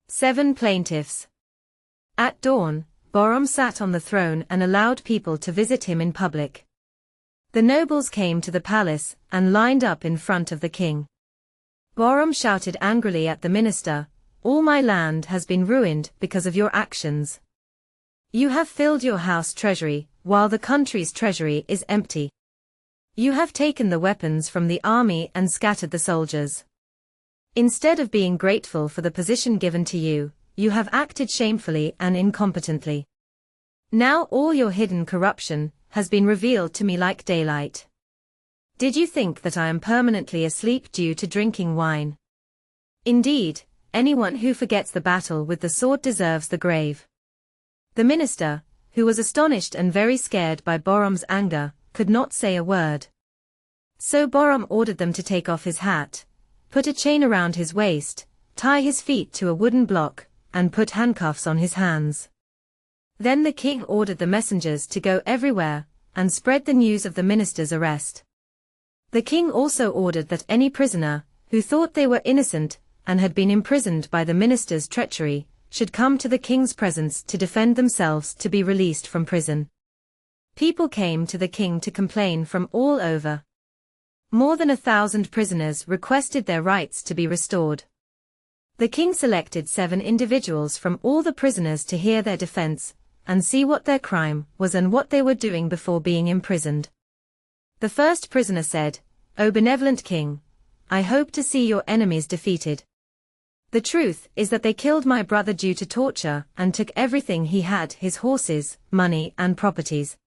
7 Plaintiffs. At dawn, Bahram sat on the throne and allowed people to visit him in public. The nobles came to the palace and lined up in front of the king. Bahram shouted angrily at the minister, "All my land has been ruined because of your actions. You have filled your house treasury, while the country's treasury is empty. You have taken the weapons from the army and scattered the soldiers. Instead of being grateful for the position given to you, you have acted shamefully and incompetently. Now all your hidden corruption has been revealed to me like daylight. Did you think that I am permanently asleep due to drinking wine? Indeed, anyone who forgets the battle with the sword deserves the grave." The minister, who was astonished and very scared by Bahram's anger, could not say a word. So Bahram ordered them to take off his hat, put a chain around his waist, tie his feet to a wooden block, and put handcuffs on his hands. Then the king ordered the messengers to go everywhere and spread the news of the minister's arrest. The king also ordered that any prisoner who thought they were innocent and had been imprisoned by the minister's treachery should come to the king's presence to defend themselves to be released from prison. People came to the king to complain from all over. More than 1,000 prisoners requested their rights to be restored. The king selected 7 individuals from all the prisoners to hear their defense and see what their crime was and what they were doing before being imprisoned. The first prisoner said, "O benevolent king, I hope to see your enemies defeated. The truth is that they killed my brother due to torture and took everything he had, his horses, money and properties.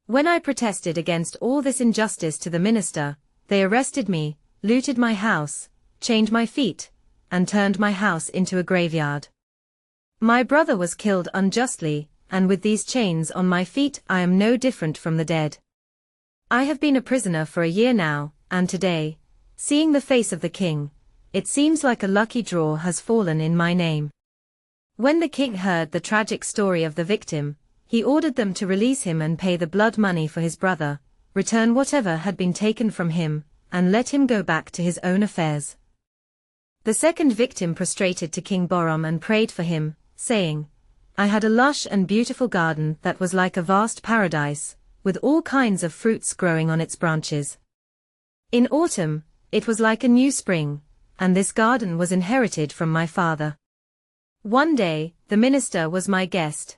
When I protested against all this injustice to the minister, they arrested me, looted my house, chained my feet, and turned my house into a graveyard. My brother was killed unjustly, and with these chains on my feet I am no different from the dead. I have been a prisoner for a year now, and today, seeing the face of the king, it seems like a lucky draw has fallen in my name." When the king heard the tragic story of the victim, he ordered them to release him and pay the blood money for his brother, return whatever had been taken from him, and let him go back to his own affairs. The second victim prostrated to King Bahram and prayed for him, saying, "I had a lush and beautiful garden that was like a vast paradise, with all kinds of fruits growing on its branches. In autumn, it was like a new spring, and this garden was inherited from my father. One day, the minister was my guest.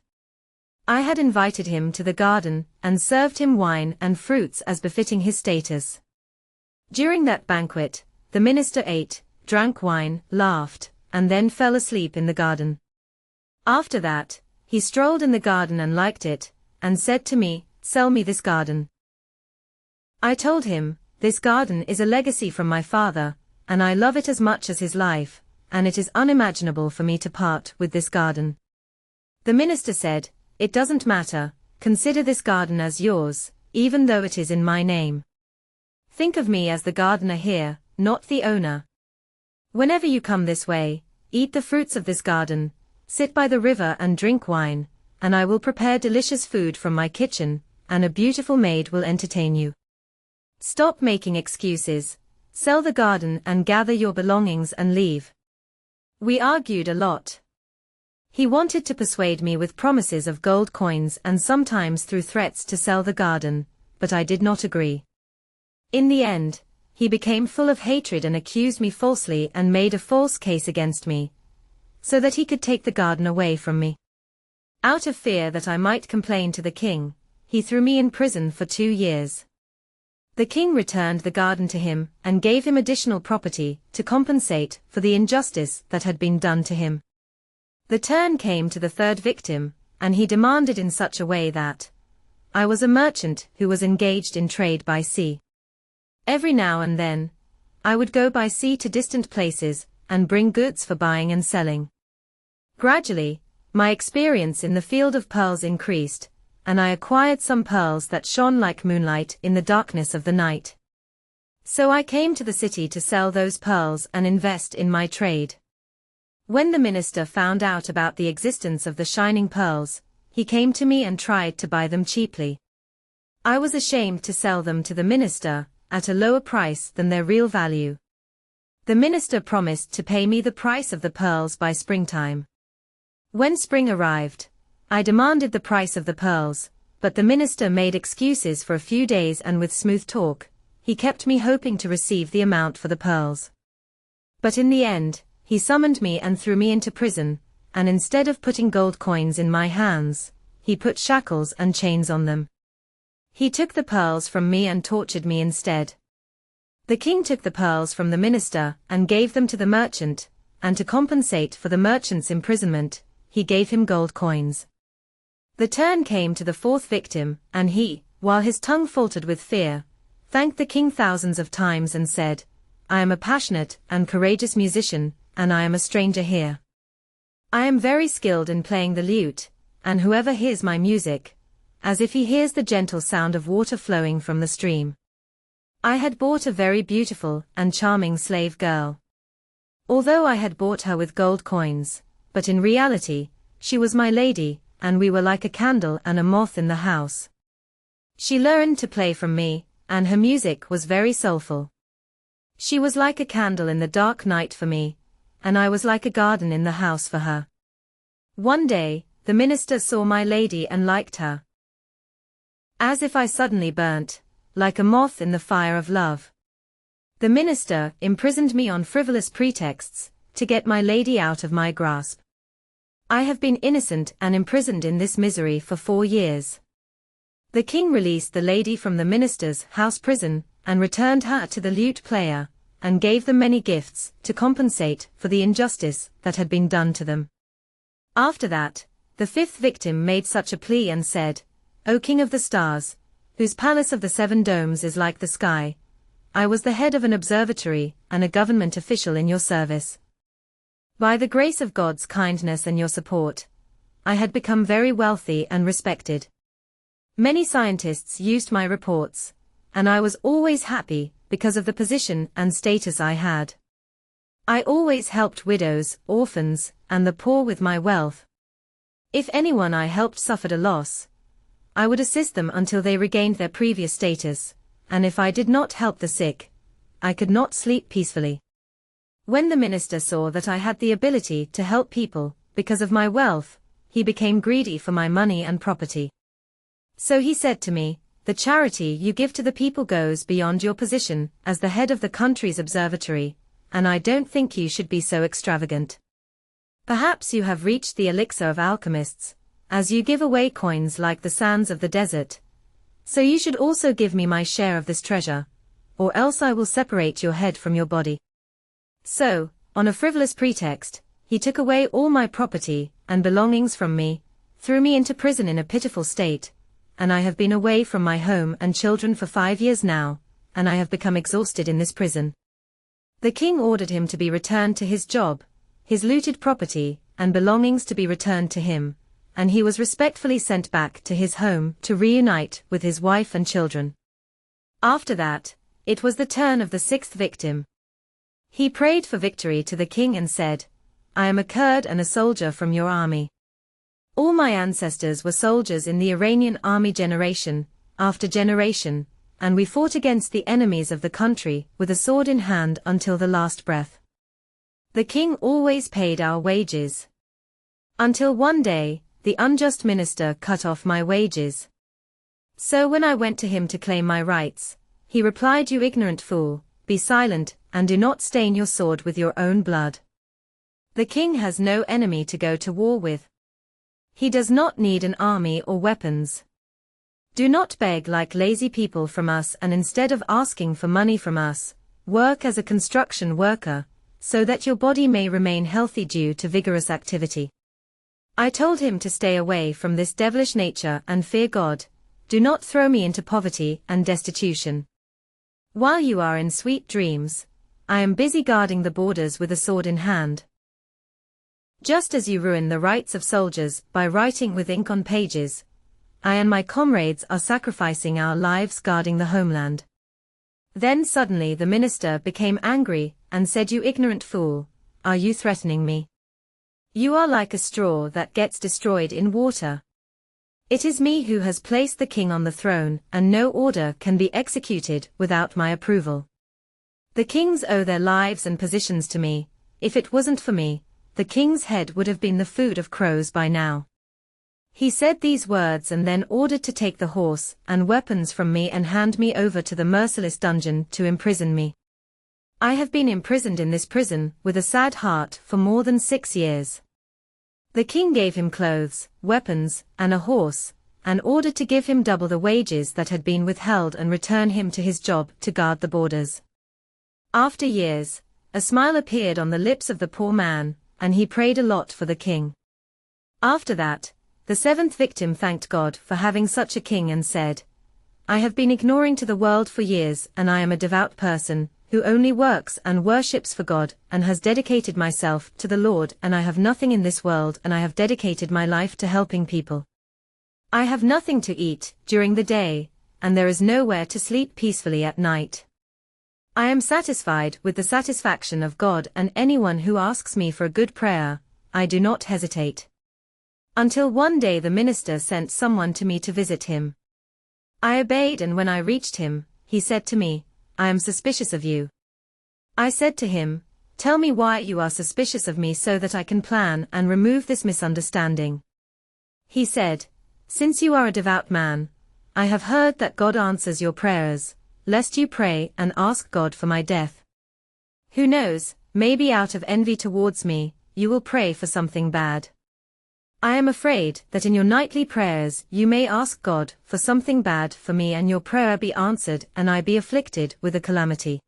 I had invited him to the garden and served him wine and fruits as befitting his status. During that banquet, the minister ate, drank wine, laughed, and then fell asleep in the garden. After that, he strolled in the garden and liked it, and said to me, 'Sell me this garden.' I told him, 'This garden is a legacy from my father, and I love it as much as his life, and it is unimaginable for me to part with this garden.' The minister said, 'It doesn't matter, consider this garden as yours, even though it is in my name. Think of me as the gardener here, not the owner. Whenever you come this way, eat the fruits of this garden, sit by the river and drink wine, and I will prepare delicious food from my kitchen, and a beautiful maid will entertain you. Stop making excuses, sell the garden and gather your belongings and leave.' We argued a lot. He wanted to persuade me with promises of gold coins and sometimes through threats to sell the garden, but I did not agree. In the end, he became full of hatred and accused me falsely and made a false case against me, so that he could take the garden away from me. Out of fear that I might complain to the king, he threw me in prison for 2 years. The king returned the garden to him and gave him additional property to compensate for the injustice that had been done to him. The turn came to the third victim, and he demanded in such a way that I was a merchant who was engaged in trade by sea. Every now and then, I would go by sea to distant places and bring goods for buying and selling. Gradually, my experience in the field of pearls increased, and I acquired some pearls that shone like moonlight in the darkness of the night. So I came to the city to sell those pearls and invest in my trade. When the minister found out about the existence of the shining pearls, he came to me and tried to buy them cheaply. I was ashamed to sell them to the minister at a lower price than their real value. The minister promised to pay me the price of the pearls by springtime. When spring arrived, I demanded the price of the pearls, but the minister made excuses for a few days, and with smooth talk, he kept me hoping to receive the amount for the pearls. But in the end, he summoned me and threw me into prison, and instead of putting gold coins in my hands, he put shackles and chains on them. He took the pearls from me and tortured me instead. The king took the pearls from the minister and gave them to the merchant, and to compensate for the merchant's imprisonment, he gave him gold coins. The turn came to the fourth victim, and he, while his tongue faltered with fear, thanked the king thousands of times and said, "I am a passionate and courageous musician, and I am a stranger here. I am very skilled in playing the lute, and whoever hears my music, as if he hears the gentle sound of water flowing from the stream." I had bought a very beautiful and charming slave girl. Although I had bought her with gold coins, but in reality, she was my lady, and we were like a candle and a moth in the house. She learned to play from me, and her music was very soulful. She was like a candle in the dark night for me, and I was like a garden in the house for her. One day, the minister saw my lady and liked her. As if I suddenly burnt, like a moth in the fire of love. The minister imprisoned me on frivolous pretexts, to get my lady out of my grasp. I have been innocent and imprisoned in this misery for 4 years. The king released the lady from the minister's house prison, and returned her to the lute player, and gave them many gifts, to compensate for the injustice that had been done to them. After that, the fifth victim made such a plea and said, "O King of the Stars, whose palace of the 7 domes is like the sky, I was the head of an observatory and a government official in your service. By the grace of God's kindness and your support, I had become very wealthy and respected. Many scientists used my reports, and I was always happy because of the position and status I had. I always helped widows, orphans, and the poor with my wealth. If anyone I helped suffered a loss, I would assist them until they regained their previous status, and if I did not help the sick, I could not sleep peacefully." When the minister saw that I had the ability to help people, because of my wealth, he became greedy for my money and property. So he said to me, "The charity you give to the people goes beyond your position as the head of the country's observatory, and I don't think you should be so extravagant. Perhaps you have reached the elixir of alchemists, as you give away coins like the sands of the desert. So you should also give me my share of this treasure, or else I will separate your head from your body." So, on a frivolous pretext, he took away all my property and belongings from me, threw me into prison in a pitiful state, and I have been away from my home and children for 5 years now, and I have become exhausted in this prison. The king ordered him to be returned to his job, his looted property and belongings to be returned to him, and he was respectfully sent back to his home to reunite with his wife and children. After that, it was the turn of the 6th victim. He prayed for victory to the king and said, "I am a Kurd and a soldier from your army. All my ancestors were soldiers in the Iranian army generation after generation, and we fought against the enemies of the country with a sword in hand until the last breath. The king always paid our wages. Until one day, the unjust minister cut off my wages. So when I went to him to claim my rights, he replied, 'You ignorant fool, be silent, and do not stain your sword with your own blood. The king has no enemy to go to war with. He does not need an army or weapons. Do not beg like lazy people from us, and instead of asking for money from us, work as a construction worker, so that your body may remain healthy due to vigorous activity.' I told him to stay away from this devilish nature and fear God. Do not throw me into poverty and destitution. While you are in sweet dreams, I am busy guarding the borders with a sword in hand. Just as you ruin the rights of soldiers by writing with ink on pages, I and my comrades are sacrificing our lives guarding the homeland." Then suddenly the minister became angry and said, "You ignorant fool, are you threatening me? You are like a straw that gets destroyed in water. It is me who has placed the king on the throne, and no order can be executed without my approval. The kings owe their lives and positions to me. If it wasn't for me, the king's head would have been the food of crows by now. He said these words and then ordered to take the horse and weapons from me and hand me over to the merciless dungeon to imprison me. I have been imprisoned in this prison with a sad heart for more than 6 years. The king gave him clothes, weapons, and a horse, and ordered to give him double the wages that had been withheld and return him to his job to guard the borders. After years, a smile appeared on the lips of the poor man, and he prayed a lot for the king. After that, the 7th victim thanked God for having such a king and said, "I have been ignoring to the world for years and I am a devout person, who only works and worships for God and has dedicated myself to the Lord, and I have nothing in this world and I have dedicated my life to helping people. I have nothing to eat during the day, and there is nowhere to sleep peacefully at night. I am satisfied with the satisfaction of God, and anyone who asks me for a good prayer, I do not hesitate." Until one day the minister sent someone to me to visit him. I obeyed, and when I reached him, he said to me, "I am suspicious of you." I said to him, "Tell me why you are suspicious of me so that I can plan and remove this misunderstanding." He said, "Since you are a devout man, I have heard that God answers your prayers, lest you pray and ask God for my death. Who knows, maybe out of envy towards me, you will pray for something bad. I am afraid that in your nightly prayers you may ask God for something bad for me and your prayer be answered and I be afflicted with a calamity.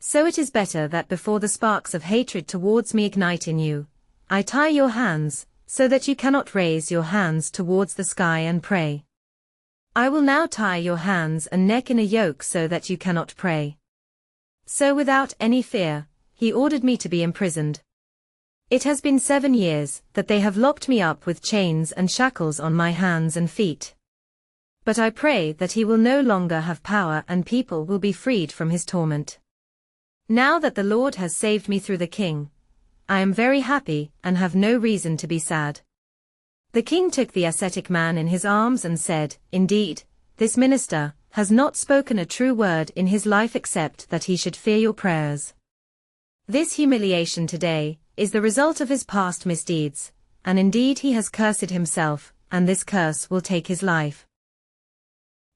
So it is better that before the sparks of hatred towards me ignite in you, I tie your hands, so that you cannot raise your hands towards the sky and pray. I will now tie your hands and neck in a yoke so that you cannot pray." So without any fear, he ordered me to be imprisoned. It has been 7 years that they have locked me up with chains and shackles on my hands and feet. But I pray that he will no longer have power and people will be freed from his torment. Now that the Lord has saved me through the king, I am very happy and have no reason to be sad. The king took the ascetic man in his arms and said, "Indeed, this minister has not spoken a true word in his life except that he should fear your prayers. This humiliation today is the result of his past misdeeds, and indeed he has cursed himself, and this curse will take his life."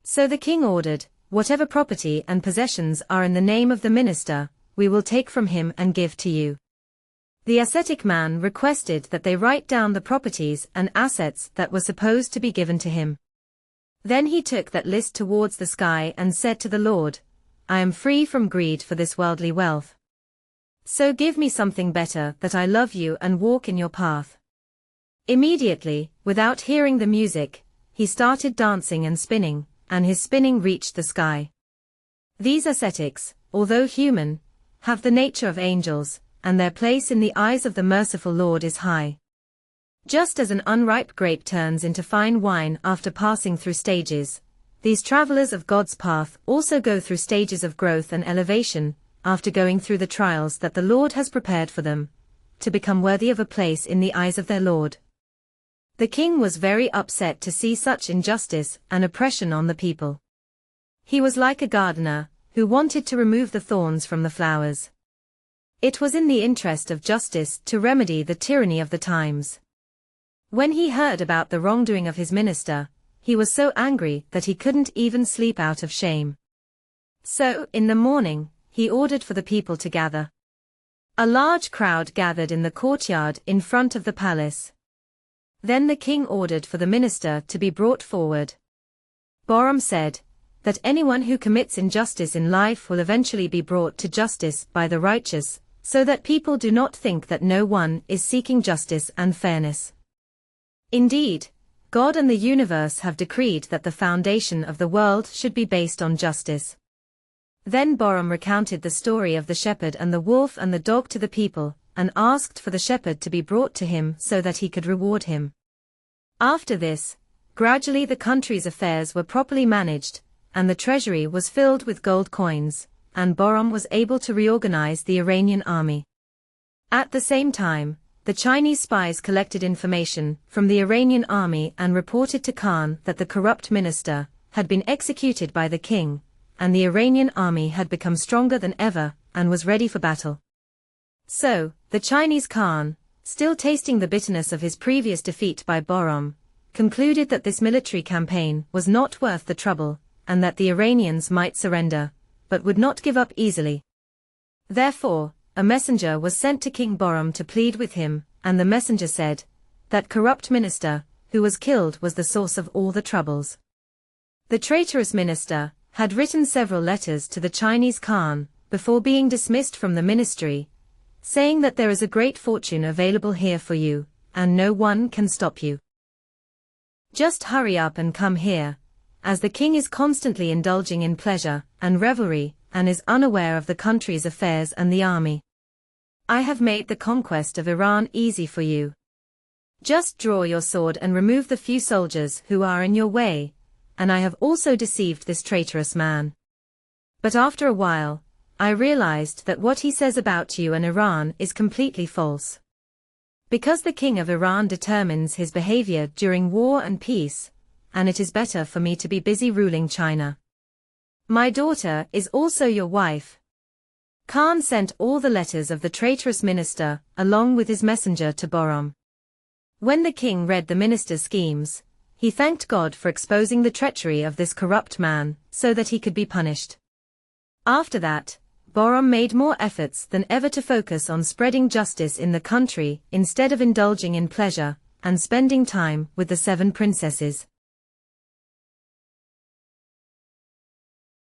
So the king ordered, "Whatever property and possessions are in the name of the minister, we will take from him and give to you." The ascetic man requested that they write down the properties and assets that were supposed to be given to him. Then he took that list towards the sky and said to the Lord, "I am free from greed for this worldly wealth. So give me something better, that I love you and walk in your path." Immediately, without hearing the music, he started dancing and spinning, and his spinning reached the sky. These ascetics, although human, have the nature of angels, and their place in the eyes of the merciful Lord is high. Just as an unripe grape turns into fine wine after passing through stages, these travelers of God's path also go through stages of growth and elevation, after going through the trials that the Lord has prepared for them, to become worthy of a place in the eyes of their Lord. The king was very upset to see such injustice and oppression on the people. He was like a gardener, who wanted to remove the thorns from the flowers. It was in the interest of justice to remedy the tyranny of the times. When he heard about the wrongdoing of his minister, he was so angry that he couldn't even sleep out of shame. So, in the morning, he ordered for the people to gather. A large crowd gathered in the courtyard in front of the palace. Then the king ordered for the minister to be brought forward. Bahram said that anyone who commits injustice in life will eventually be brought to justice by the righteous, so that people do not think that no one is seeking justice and fairness. Indeed, God and the universe have decreed that the foundation of the world should be based on justice. Then Bahram recounted the story of the shepherd and the wolf and the dog to the people, and asked for the shepherd to be brought to him so that he could reward him. After this, gradually the country's affairs were properly managed, and the treasury was filled with gold coins, and Bahram was able to reorganize the Iranian army. At the same time, the Chinese spies collected information from the Iranian army and reported to Khan that the corrupt minister had been executed by the king, and the Iranian army had become stronger than ever, and was ready for battle. So, the Chinese Khan, still tasting the bitterness of his previous defeat by Bahram, concluded that this military campaign was not worth the trouble, and that the Iranians might surrender, but would not give up easily. Therefore, a messenger was sent to King Bahram to plead with him, and the messenger said, that corrupt minister, who was killed, was the source of all the troubles. The traitorous minister had written several letters to the Chinese Khan, before being dismissed from the ministry, saying that there is a great fortune available here for you, and no one can stop you. Just hurry up and come here, as the king is constantly indulging in pleasure and revelry, and is unaware of the country's affairs and the army. I have made the conquest of Iran easy for you. Just draw your sword and remove the few soldiers who are in your way, and I have also deceived this traitorous man. But after a while, I realized that what he says about you and Iran is completely false. Because the king of Iran determines his behavior during war and peace, and it is better for me to be busy ruling China. My daughter is also your wife. Khan sent all the letters of the traitorous minister, along with his messenger to Bahram. When the king read the minister's schemes, he thanked God for exposing the treachery of this corrupt man, so that he could be punished. After that, Bahram made more efforts than ever to focus on spreading justice in the country, instead of indulging in pleasure and spending time with the 7 princesses.